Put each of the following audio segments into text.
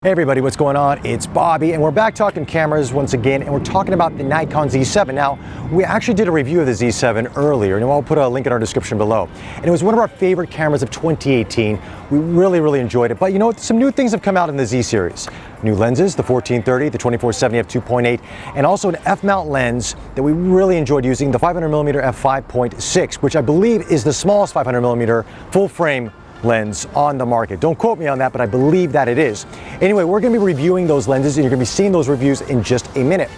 Hey everybody, what's going on? It's Bobby, and we're back talking cameras once again, and we're talking about the Nikon Z7. Now, we actually did a review of the Z7 earlier, and I'll put a link in our description below. And it was one of our favorite cameras of 2018. We really enjoyed it. But you know what? Some new things have come out in the Z series. New lenses, the 1430, the 2470 f2.8, and also an F-mount lens that we really enjoyed using, the 500mm f5.6, which I believe is the smallest 500mm full-frame lens on the market. Don't quote me on that, but I believe that it is. Anyway, we're going to be reviewing those lenses, and you're going to be seeing those reviews in just a minute.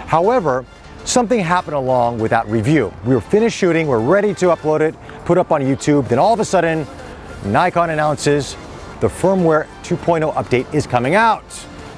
However, something happened along with that review. We were finished shooting, we're ready to upload it, put it up on YouTube, then all of a sudden, Nikon announces the firmware 2.0 update is coming out.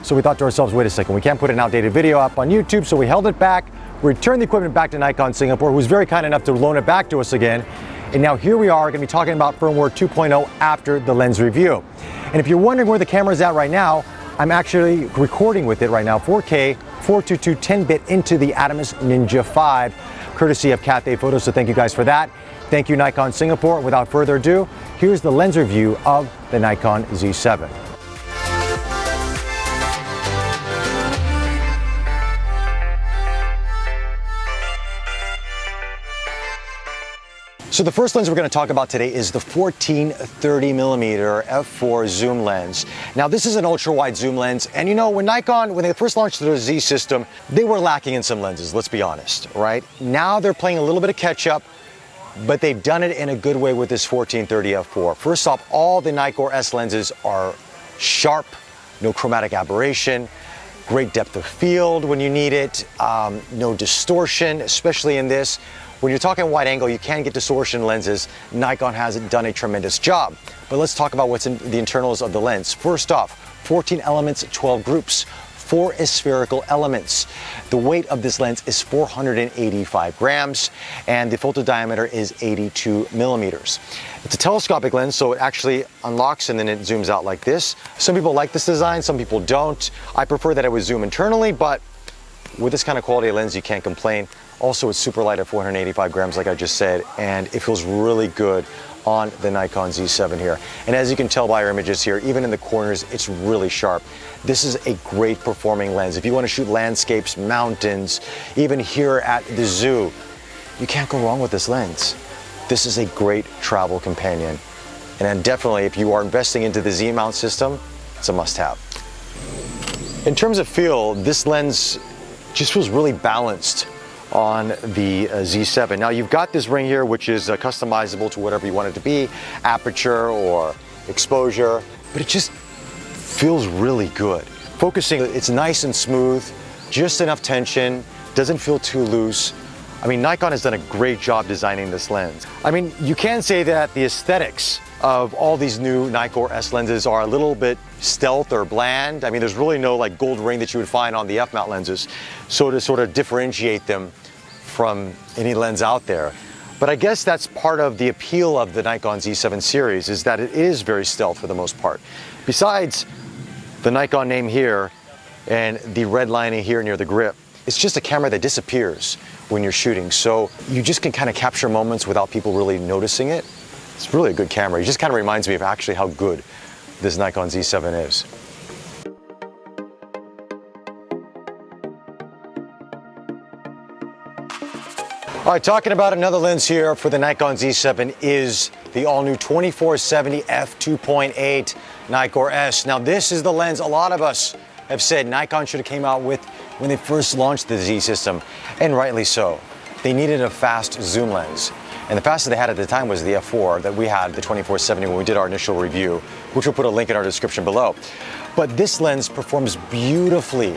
So we thought to ourselves, wait a second, we can't put an outdated video up on YouTube, so we held it back, returned the equipment back to Nikon Singapore, who was very kind enough to loan it back to us again. And now here we are going to be talking about firmware 2.0 after the lens review. And if you're wondering where the camera is at right now, I'm actually recording with it right now, 4K, 422 10-bit into the Adamas Ninja 5, courtesy of Cathay Photos, so thank you guys for that. Thank you, Nikon Singapore. Without further ado, here's the lens review of the Nikon Z7. So the first lens we're going to talk about today is the 1430mm f4 zoom lens. Now this is an ultra-wide zoom lens, and you know, when they first launched their Z system, they were lacking in some lenses, let's be honest, right? Now they're playing a little bit of catch-up, but they've done it in a good way with this 1430 f4. First off, all the Nikkor S lenses are sharp, no chromatic aberration, great depth of field when you need it, no distortion, especially in this. When you're talking wide angle, you can get distortion lenses. Nikon has done a tremendous job. But let's talk about what's in the internals of the lens. First off, 14 elements, 12 groups, 4 spherical elements. The weight of this lens is 485 grams, and the filter diameter is 82 millimeters. It's a telescopic lens, so it actually unlocks and then it zooms out like this. Some people like this design, some people don't. I prefer that it would zoom internally, but with this kind of quality of lens, you can't complain. Also, it's super light at 485 grams, like I just said, and it feels really good on the Nikon Z7 here. And as you can tell by our images here, even in the corners, it's really sharp. This is a great performing lens. If you want to shoot landscapes, mountains, even here at the zoo, you can't go wrong with this lens. This is a great travel companion. And then definitely, if you are investing into the Z mount system, it's a must-have. In terms of feel, this lens just feels really balanced on the Z7. Now you've got this ring here, which is customizable to whatever you want it to be, aperture or exposure, but it just feels really good. Focusing, it's nice and smooth, just enough tension, doesn't feel too loose. I mean, Nikon has done a great job designing this lens. I mean, you can say that the aesthetics of all these new Nikkor S lenses are a little bit stealth or bland. I mean, there's really no like gold ring that you would find on the F-mount lenses, so to sort of differentiate them from any lens out there. But I guess that's part of the appeal of the Nikon Z7 series, is that it is very stealth for the most part. Besides the Nikon name here and the red lining here near the grip, it's just a camera that disappears when you're shooting. So you just can kind of capture moments without people really noticing it. It's really a good camera. It just kind of reminds me of actually how good this Nikon Z7 is. All right, talking about another lens here for the Nikon Z7 is the all-new 2470 f2.8 Nikkor S. Now, this is the lens a lot of us have said Nikon should have came out with when they first launched the Z system, and rightly so. They needed a fast zoom lens. And the fastest they had at the time was the f4 that we had, the 2470, when we did our initial review, which we'll put a link in our description below. But this lens performs beautifully.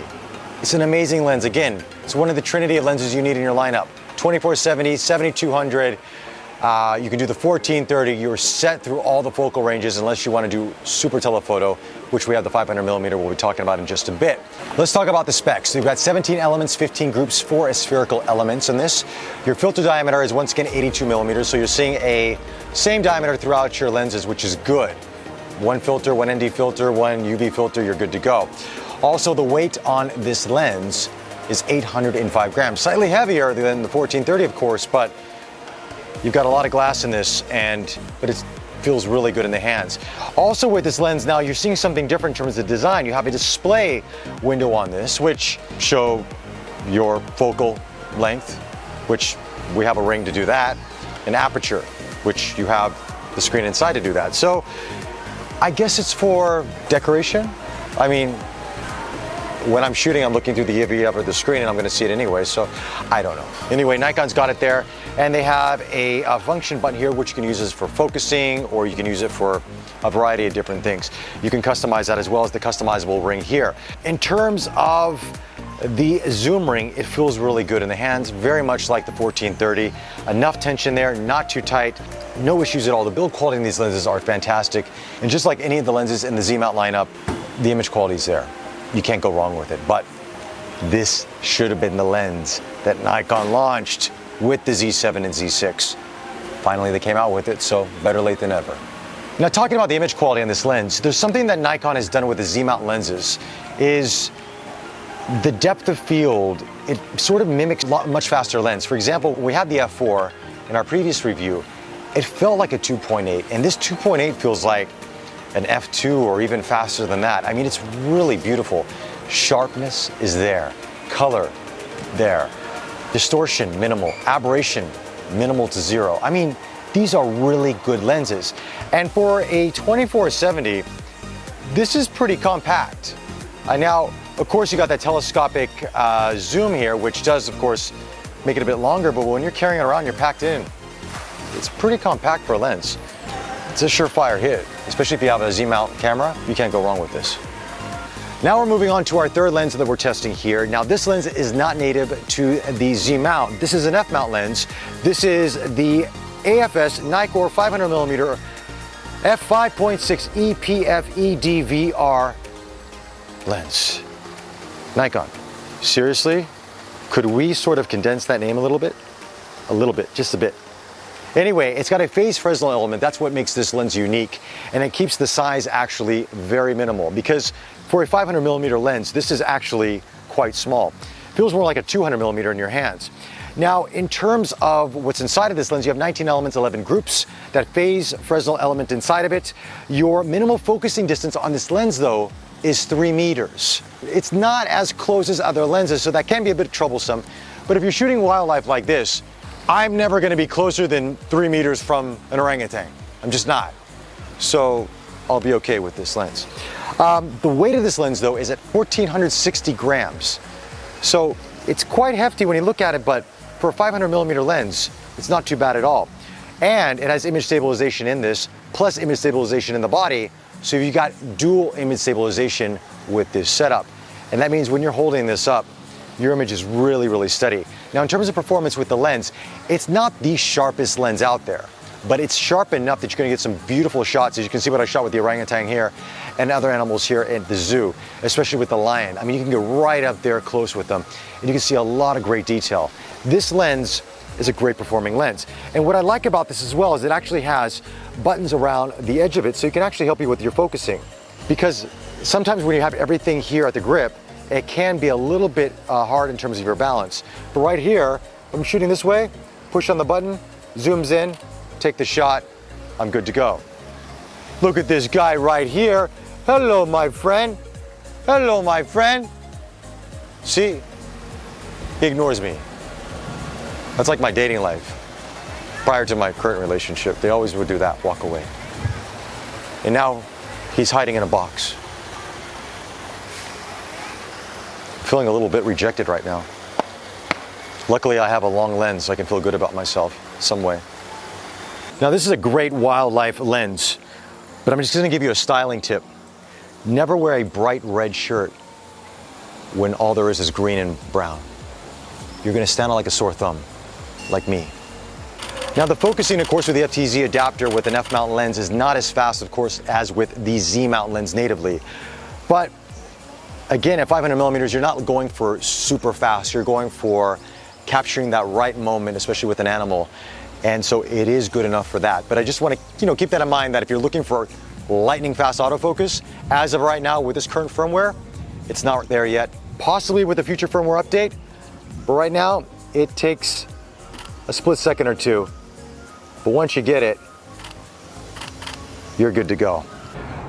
It's an amazing lens. Again, it's one of the trinity of lenses you need in your lineup. 2470, 7200, you can do the 1430, you're set through all the focal ranges unless you want to do super telephoto, which we have the 500mm we'll be talking about in just a bit. Let's talk about the specs. So you've got 17 elements, 15 groups, 4 spherical elements in this. Your filter diameter is once again 82 millimeters, so you're seeing a same diameter throughout your lenses, which is good. One filter, one ND filter, one UV filter, you're good to go. Also, the weight on this lens is 805 grams, slightly heavier than the 1430, of course, but you've got a lot of glass in this, but it feels really good in the hands. Also with this lens now, you're seeing something different in terms of design. You have a display window on this, which show your focal length, which we have a ring to do that, an aperture, which you have the screen inside to do that. So I guess it's for decoration. I mean, when I'm shooting, I'm looking through the UV of the screen and I'm gonna see it anyway, so I don't know. Anyway, Nikon's got it there, and they have a function button here which you can use this for focusing, or you can use it for a variety of different things. You can customize that as well as the customizable ring here. In terms of the zoom ring, it feels really good in the hands, very much like the 1430. Enough tension there, not too tight, no issues at all. The build quality in these lenses are fantastic, and just like any of the lenses in the Z-mount lineup, the image quality is there. You can't go wrong with it, but this should have been the lens that Nikon launched with the Z7 and Z6. Finally, they came out with it, so better late than ever. Now, talking about the image quality on this lens, there's something that Nikon has done with the Z-mount lenses is the depth of field. It sort of mimics a much faster lens. For example, when we had the f4 in our previous review, it felt like a 2.8, and this 2.8 feels like an f2 or even faster than that. I mean, it's really beautiful. Sharpness is there, color there, distortion minimal, aberration minimal to zero. I mean, these are really good lenses. And for a 2470, this is pretty compact. Now, of course, you got that telescopic zoom here, which does, of course, make it a bit longer, but when you're carrying it around, you're packed in. It's pretty compact for a lens. It's a surefire hit, especially if you have a Z-mount camera. You can't go wrong with this. Now we're moving on to our third lens that we're testing here. Now this lens is not native to the Z-mount. This is an f-mount lens. This is the AF-S NIKKOR 500mm f5.6 EPF-EDVR lens. Nikon, seriously? Could we sort of condense that name a little bit? A little bit, just a bit. Anyway, it's got a phase Fresnel element. That's what makes this lens unique, and it keeps the size actually very minimal, because for a 500mm lens, this is actually quite small. Feels more like a 200mm in your hands. Now, in terms of what's inside of this lens, you have 19 elements, 11 groups, that phase Fresnel element inside of it. Your minimal focusing distance on this lens, though, is 3 meters. It's not as close as other lenses, so that can be a bit troublesome. But if you're shooting wildlife like this, I'm never going to be closer than 3 meters from an orangutan. I'm just not. So I'll be okay with this lens. The weight of this lens, though, is at 1,460 grams. So it's quite hefty when you look at it, but for a 500mm lens, it's not too bad at all. And it has image stabilization in this, plus image stabilization in the body. So you've got dual image stabilization with this setup. And that means when you're holding this up, your image is really, really steady. Now, in terms of performance with the lens, it's not the sharpest lens out there, but it's sharp enough that you're gonna get some beautiful shots. As you can see what I shot with the orangutan here and other animals here at the zoo, especially with the lion. I mean, you can get right up there close with them, and you can see a lot of great detail. This lens is a great performing lens. And what I like about this as well is it actually has buttons around the edge of it, so it can actually help you with your focusing. Because sometimes when you have everything here at the grip, it can be a little bit hard in terms of your balance. But right here, if I'm shooting this way, push on the button, zooms in, take the shot, I'm good to go. Look at this guy right here. Hello, my friend. Hello, my friend. See, he ignores me. That's like my dating life. Prior to my current relationship, they always would do that, walk away. And now he's hiding in a box. Feeling a little bit rejected right now. Luckily, I have a long lens, so I can feel good about myself some way. Now, this is a great wildlife lens, but I'm just gonna give you a styling tip. Never wear a bright red shirt when all there is green and brown. You're gonna stand out like a sore thumb, like me. Now, the focusing, of course, with the FTZ adapter with an f-mount lens is not as fast, of course, as with the Z-mount lens natively. But again, at 500mm, you're not going for super fast. You're going for capturing that right moment, especially with an animal. And so it is good enough for that. But I just want to, keep that in mind that if you're looking for lightning fast autofocus, as of right now with this current firmware, it's not there yet. Possibly with a future firmware update, but right now it takes a split second or two. But once you get it, you're good to go.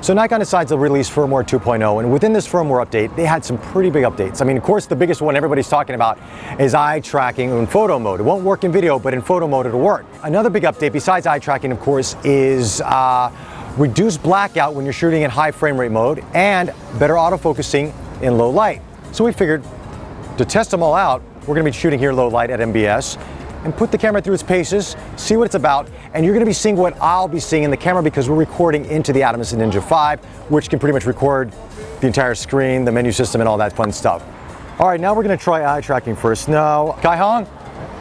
So Nikon decides to release firmware 2.0, and within this firmware update, they had some pretty big updates. I mean, of course, the biggest one everybody's talking about is eye tracking in photo mode. It won't work in video, but in photo mode it'll work. Another big update besides eye tracking, of course, is reduced blackout when you're shooting in high frame rate mode and better autofocusing in low light. So we figured to test them all out, we're going to be shooting here low light at MBS and put the camera through its paces, see what it's about, and you're going to be seeing what I'll be seeing in the camera because we're recording into the Atomos and Ninja 5, which can pretty much record the entire screen, the menu system, and all that fun stuff. All right, now we're going to try eye tracking first. Now, Kai-Hong,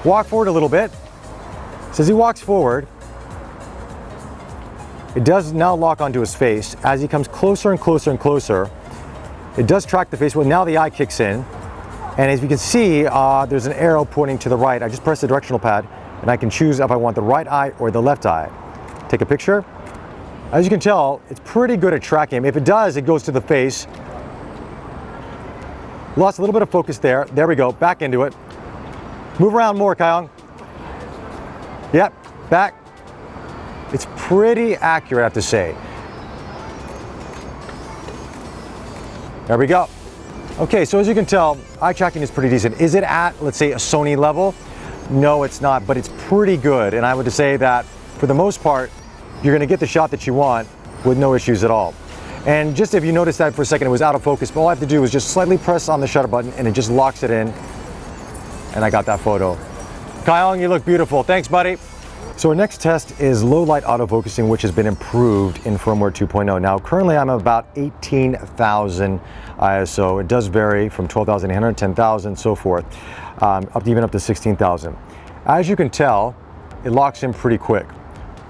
walk forward a little bit. So as he walks forward, it does now lock onto his face. As he comes closer and closer and closer, it does track the face. Well, now the eye kicks in. And as you can see, there's an arrow pointing to the right. I just press the directional pad and I can choose if I want the right eye or the left eye. Take a picture. As you can tell, it's pretty good at tracking. If it does, it goes to the face. Lost a little bit of focus there. There we go, back into it. Move around more, Kai-Hong. Yep, back. It's pretty accurate, I have to say. There we go. Okay, so as you can tell, eye tracking is pretty decent. Is it at, let's say, a Sony level? No, it's not, but it's pretty good. And I would say that for the most part, you're gonna get the shot that you want with no issues at all. And just if you noticed that for a second, it was out of focus, but all I have to do is just slightly press on the shutter button and it just locks it in. And I got that photo. Kai-Hong, you look beautiful. Thanks, buddy. So our next test is low light autofocusing, which has been improved in firmware 2.0. Now, currently I'm about 18,000 ISO. It does vary from 12,800, 10,000, so forth, even up to 16,000. As you can tell, it locks in pretty quick.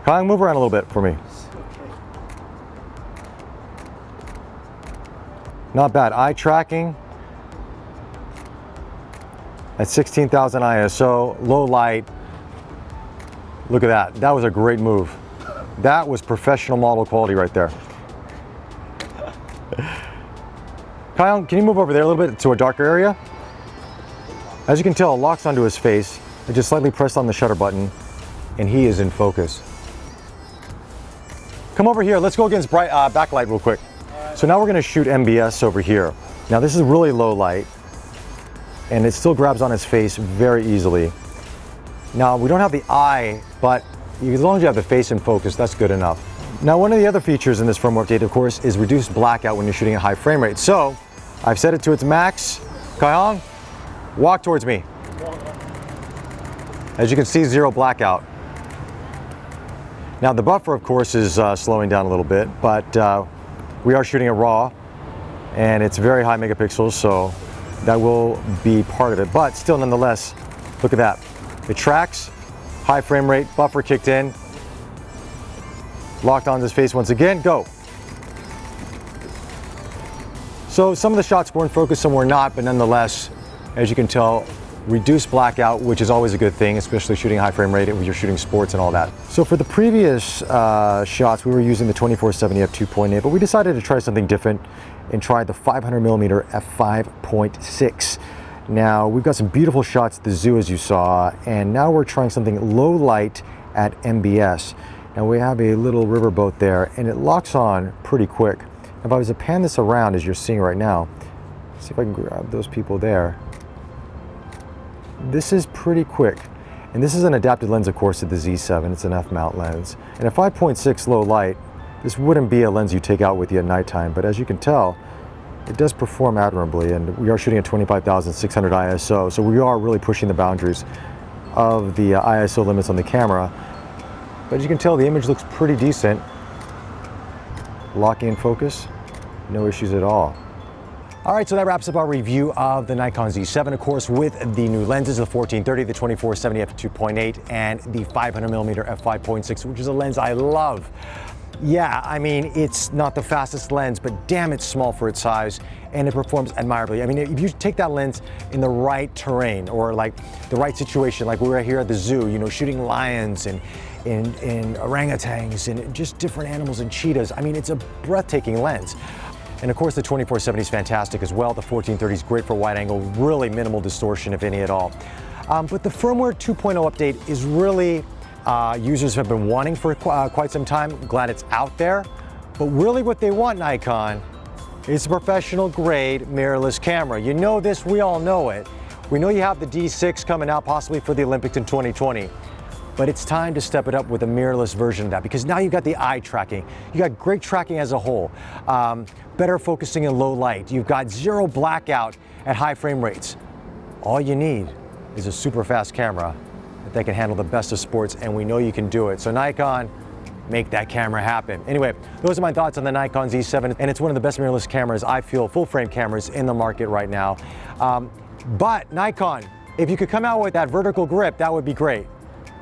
Kai-Hong, move around a little bit for me. Not bad. Eye tracking at 16,000 ISO, low light. Look at that. That was a great move. That was professional model quality right there. Kai-Hong, can you move over there a little bit to a darker area? As you can tell, it locks onto his face. I just slightly pressed on the shutter button and he is in focus. Come over here. Let's go against bright backlight real quick. So now we're going to shoot MBS over here. Now this is really low light and it still grabs on his face very easily. Now, we don't have the eye, but as long as you have the face in focus, that's good enough. Now, one of the other features in this firmware update, of course, is reduced blackout when you're shooting at high frame rate. So, I've set it to its max. Kai-Hong, walk towards me. As you can see, zero blackout. Now, the buffer, of course, is slowing down a little bit, but we are shooting at RAW, and it's very high megapixels, so that will be part of it. But still, nonetheless, look at that. It tracks, high frame rate, buffer kicked in, locked onto his face once again, go. So some of the shots were in focus, some were not, but nonetheless, as you can tell, reduced blackout, which is always a good thing, especially shooting high frame rate when you're shooting sports and all that. So for the previous shots, we were using the 24-70 f2.8, but we decided to try something different and try the 500mm f5.6. Now, we've got some beautiful shots at the zoo, as you saw, and now we're trying something low light at MBS. Now, we have a little riverboat there, and it locks on pretty quick. If I was to pan this around, as you're seeing right now, see if I can grab those people there. This is pretty quick. And this is an adapted lens, of course, to the Z7. It's an f-mount lens. And at 5.6 low light, this wouldn't be a lens you take out with you at nighttime, but as you can tell, it does perform admirably, and we are shooting at 25,600 ISO, so we are really pushing the boundaries of the ISO limits on the camera. But as you can tell, the image looks pretty decent. Locking in focus, no issues at all. All right, so that wraps up our review of the Nikon Z7, of course, with the new lenses, the 1430, the 24-70 f2.8, and the 500mm f5.6, which is a lens I love. Yeah, I mean, it's not the fastest lens, but damn, it's small for its size, and it performs admirably. I mean, if you take that lens in the right terrain or like the right situation, like we were here at the zoo, you know, shooting lions and orangutans and just different animals and cheetahs. I mean, it's a breathtaking lens. And of course, the 24-70 is fantastic as well. The 1430 is great for wide angle, really minimal distortion, if any at all. But the firmware 2.0 update is really Users have been wanting for quite some time. Glad it's out there. But really what they want, Nikon, is a professional grade mirrorless camera. You know this, we all know it. We know you have the D6 coming out possibly for the Olympics in 2020. But it's time to step it up with a mirrorless version of that, because now you've got the eye tracking. You got great tracking as a whole, better focusing in low light. You've got zero blackout at high frame rates. All you need is a super fast camera that can handle the best of sports, and we know you can do it. So Nikon, make that camera happen. Anyway, those are my thoughts on the Nikon Z7, and it's one of the best mirrorless cameras, I feel, full frame cameras in the market right now. But Nikon, if you could come out with that vertical grip, that would be great.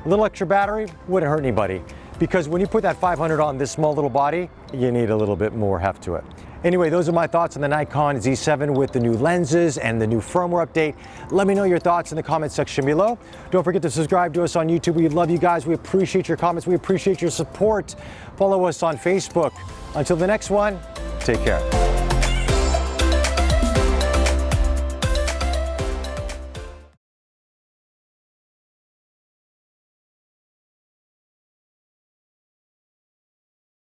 A little extra battery wouldn't hurt anybody, because when you put that 500 on this small little body, you need a little bit more heft to it. Anyway, those are my thoughts on the Nikon Z7 with the new lenses and the new firmware update. Let me know your thoughts in the comment section below. Don't forget to subscribe to us on YouTube. We love you guys. We appreciate your comments. We appreciate your support. Follow us on Facebook. Until the next one, take care.